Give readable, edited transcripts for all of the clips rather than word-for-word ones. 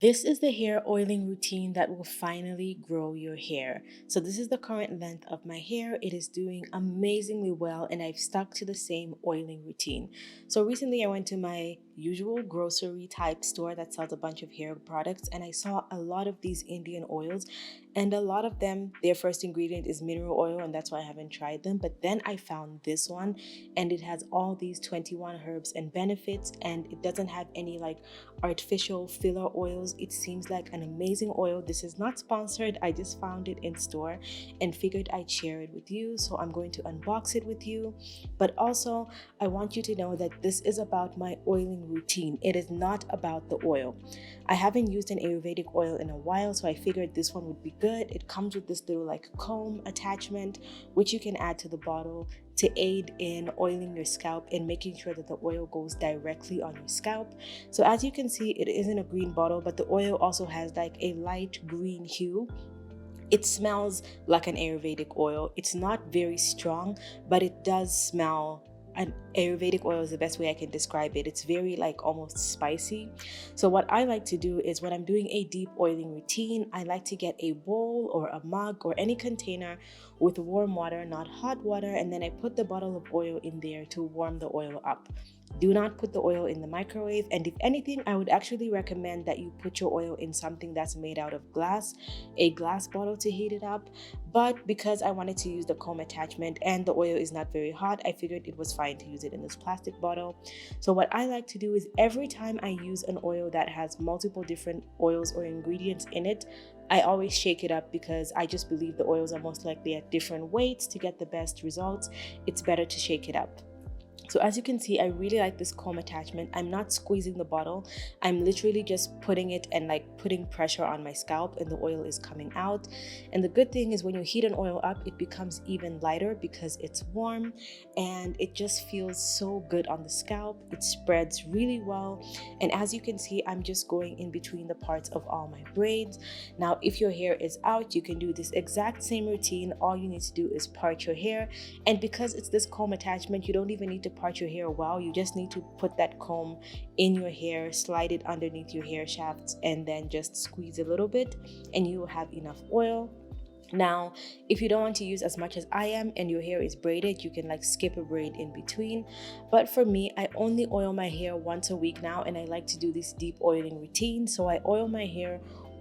This is the hair oiling routine that will finally grow your hair. So this is the current length of my hair. It is doing amazingly well and I've stuck to the same oiling routine. So recently I went to my usual grocery type store that sells a bunch of hair products and I saw a lot of these Indian oils, and a lot of them, their first ingredient is mineral oil, and that's why I haven't tried them. But then I found this one and it has all these 21 herbs and benefits, and it doesn't have any like artificial filler oils. It seems like an amazing oil. This is not sponsored. I just found it in store and figured I'd share it with you. So I'm going to unbox it with you. But also, I want you to know that this is about my oiling routine. It is not about the oil. I haven't used an Ayurvedic oil in a while, so I figured this one would be good. It comes with this little like comb attachment, which you can add to the bottle to aid in oiling your scalp and making sure that the oil goes directly on your scalp. So as you can see, it is in a green bottle, but the oil also has like a light green hue. It smells like an Ayurvedic oil. It's not very strong, but it does smell. An Ayurvedic oil is the best way I can describe it. It's very like almost spicy. So what I like to do is when I'm doing a deep oiling routine, I like to get a bowl or a mug or any container with warm water, not hot water, and then I put the bottle of oil in there to warm the oil up. Do not put the oil in the microwave, and if anything, I would actually recommend that you put your oil in something that's made out of glass, a glass bottle to heat it up. But because I wanted to use the comb attachment and the oil is not very hot, I figured it was fine to use it in this plastic bottle. So what I like to do is every time I use an oil that has multiple different oils or ingredients in it, I always shake it up because I just believe the oils are most likely at different weights. To get the best results, it's better to shake it up. So as you can see, I really like this comb attachment. I'm not squeezing the bottle. I'm literally just putting it and like putting pressure on my scalp, and the oil is coming out. And the good thing is when you heat an oil up, it becomes even lighter because it's warm, and it just feels so good on the scalp. It spreads really well. And as you can see, I'm just going in between the parts of all my braids. Now, if your hair is out, you can do this exact same routine. All you need to do is part your hair. And because it's this comb attachment, you don't even need to part your hair well. You just need to put that comb in your hair, slide it underneath your hair shafts, and then just squeeze a little bit, and you will have enough oil. Now, if you don't want to use as much as I am and your hair is braided, you can like skip a braid in between. But for me, I only oil my hair once a week now, and I like to do this deep oiling routine. So I oil my hair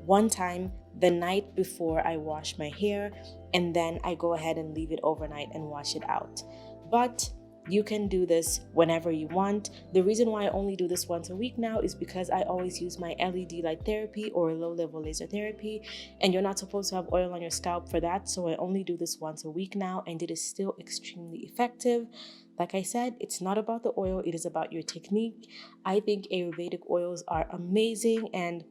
one time the night before I wash my hair, and then I go ahead and leave it overnight and wash it out. But you can do this whenever you want. The reason why I only do this once a week now is because I always use my LED light therapy or low level laser therapy, and you're not supposed to have oil on your scalp for that. So I only do this once a week now, and it is still extremely effective. Like I said, it's not about the oil, it is about your technique. I think Ayurvedic oils are amazing, and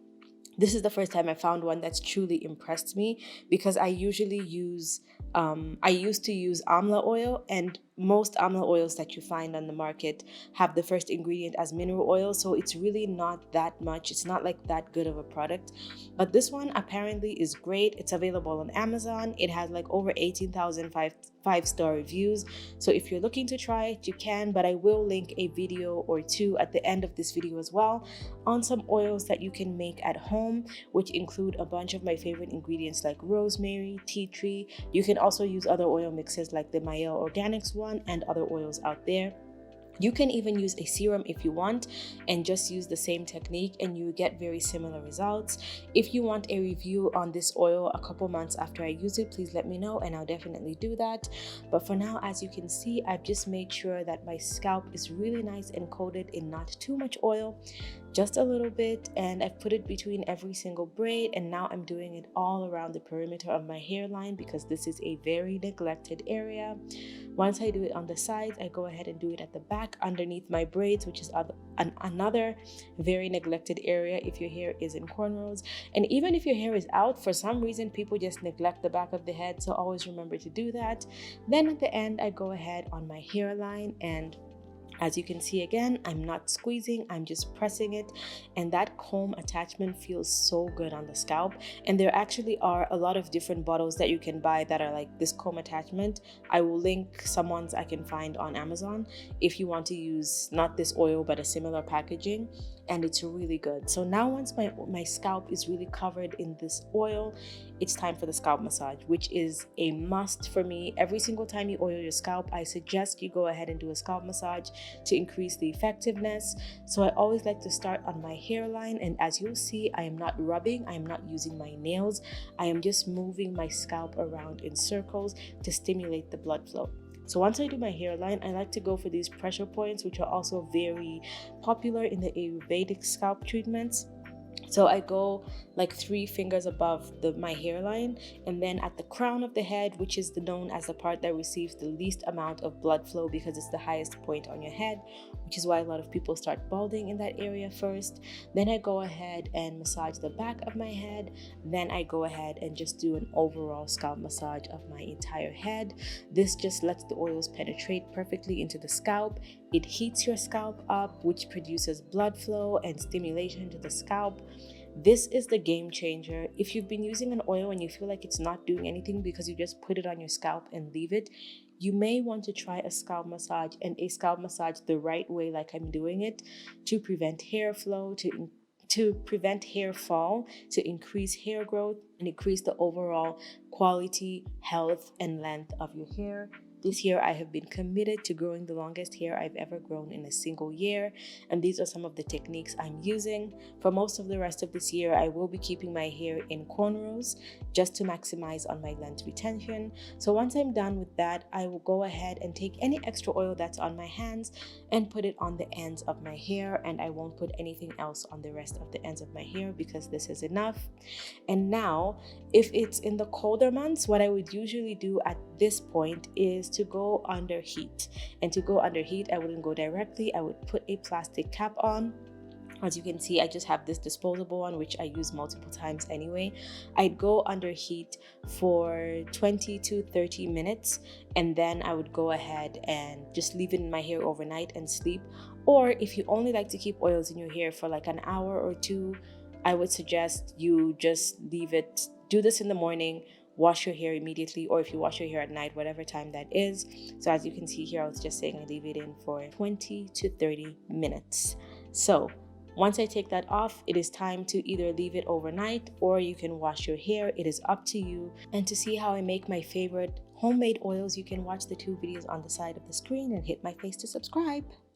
this is the first time I found one that's truly impressed me, because I usually use I used to use amla oil, and most amla oils that you find on the market have the first ingredient as mineral oil, so it's really not that much. It's not like that good of a product. But this one apparently is great. It's available on Amazon. It has like over 18,000 five-star reviews. So if you're looking to try it, you can, but I will link a video or two at the end of this video as well on some oils that you can make at home, which include a bunch of my favorite ingredients like rosemary, tea tree. You can also use other oil mixes like the Mael Organics one and other oils out there. You can even use a serum if you want and just use the same technique, and you get very similar results. If you want a review on this oil a couple months after I use it, please let me know and I'll definitely do that. But for now, as you can see, I've just made sure that my scalp is really nice and coated in not too much oil, just a little bit, and I've put it between every single braid, and now I'm doing it all around the perimeter of my hairline because this is a very neglected area. Once I do it on the sides, I go ahead and do it at the back underneath my braids, which is another very neglected area if your hair is in cornrows. And even if your hair is out, for some reason people just neglect the back of the head, so always remember to do that. Then at the end, I go ahead on my hairline, and as you can see again, I'm not squeezing, I'm just pressing it, and that comb attachment feels so good on the scalp. And there actually are a lot of different bottles that you can buy that are like this comb attachment. I will link some ones I can find on Amazon if you want to use not this oil but a similar packaging. and it's really good. So now once my scalp is really covered in this oil, it's time for the scalp massage, which is a must for me. Every single time you oil your scalp, I suggest you go ahead and do a scalp massage to increase the effectiveness. So I always like to start on my hairline, and as you'll see, I am not rubbing, I am not using my nails, I am just moving my scalp around in circles to stimulate the blood flow. So once I do my hairline, I like to go for these pressure points, which are also very popular in the Ayurvedic scalp treatments. So I go like 3 fingers above my hairline, and then at the crown of the head, which is known as the part that receives the least amount of blood flow because it's the highest point on your head, which is why a lot of people start balding in that area first. Then I go ahead and massage the back of my head. Then I go ahead and just do an overall scalp massage of my entire head. This just lets the oils penetrate perfectly into the scalp. It heats your scalp up, which produces blood flow and stimulation to the scalp. This is the game changer. If you've been using an oil and you feel like it's not doing anything because you just put it on your scalp and leave it, you may want to try a scalp massage, and a scalp massage the right way, like I'm doing it, to prevent hair flow, to prevent hair fall, to increase hair growth, and increase the overall quality, health, and length of your hair. This year, I have been committed to growing the longest hair I've ever grown in a single year, and these are some of the techniques I'm using. For most of the rest of this year, I will be keeping my hair in cornrows just to maximize on my length retention. So once I'm done with that, I will go ahead and take any extra oil that's on my hands and put it on the ends of my hair, and I won't put anything else on the rest of the ends of my hair because this is enough. And now, if it's in the colder months, what I would usually do at this point is to go under heat. And to go under heat, I wouldn't go directly. I would put a plastic cap on. As you can see, I just have this disposable one, which I use multiple times anyway. I'd go under heat for 20 to 30 minutes, and then I would go ahead and just leave it in my hair overnight and sleep. Or if you only like to keep oils in your hair for like an hour or two, I would suggest you just leave it. Do this in the morning, wash your hair immediately, or if you wash your hair at night, whatever time that is. So as you can see here, I was just saying I leave it in for 20 to 30 minutes. So once I take that off, it is time to either leave it overnight or you can wash your hair. It is up to you. And to see how I make my favorite homemade oils, you can watch the 2 videos on the side of the screen and hit my face to subscribe.